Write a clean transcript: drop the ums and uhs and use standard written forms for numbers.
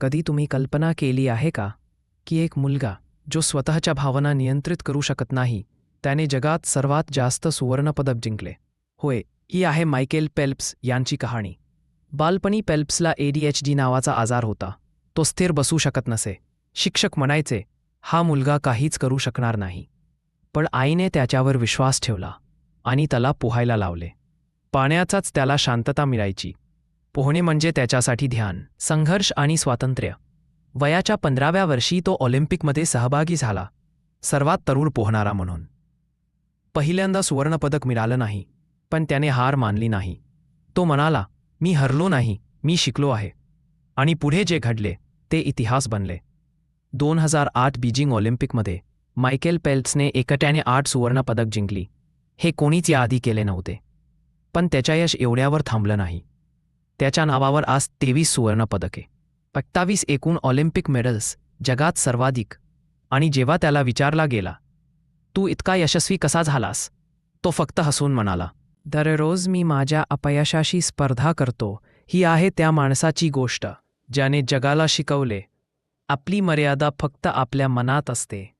कधी तुम्ही कल्पना केली आहे का की एक मुलगा जो स्वतःच्या भावना नियंत्रित करू शकत नाही त्याने जगात सर्वात जास्त सुवर्णपदक जिंकले? होय, ही आहे मायकेल फेल्प्स यांची कहाणी. बालपणी फेल्प्सला ADHD नावाचा आजार होता. तो स्थिर बसू शकत नसे. शिक्षक म्हणायचे, हा मुलगा काहीच करू शकणार नाही. पण आईने त्याच्यावर विश्वास ठेवला आणि त्याला पोहायला लावले. पाण्याचाच त्याला शांतता मिळायची. पोहणे म्हणजे त्याच्यासाठी ध्यान, संघर्ष आणि स्वातंत्र्य. वयाच्या 15व्या वर्षी तो ऑलिम्पिकमध्ये सहभागी झाला, सर्वात तरुण पोहणारा म्हणून. पहिल्यांदा सुवर्णपदक मिळालं नाही, पण त्याने हार मानली नाही. तो म्हणाला, मी हरलो नाही, मी शिकलो आहे. आणि पुढे जे घडले ते इतिहास बनले. 2008 बीजिंग ऑलिम्पिकमध्ये मायकेल फेल्प्सने एकट्याने 8 सुवर्णपदक जिंकली. हे कोणीच याआधी केले नव्हते. पण त्याच्या यश एवढ्यावर थांबलं नाही. त्याच्या नावावर आज 23 सुवर्णपदके, 28 एकूण ऑलिम्पिक मेडल्स, जगात सर्वाधिक. आणि जेव्हा त्याला विचारला गेला, तू इतका यशस्वी कसा झालास, तो फक्त हसून म्हणाला, दररोज मी माझ्या अपयशाशी स्पर्धा करतो. ही आहे त्या माणसाची गोष्ट ज्याने जगाला शिकवले, आपली मर्यादा फक्त आपल्या मनात असते.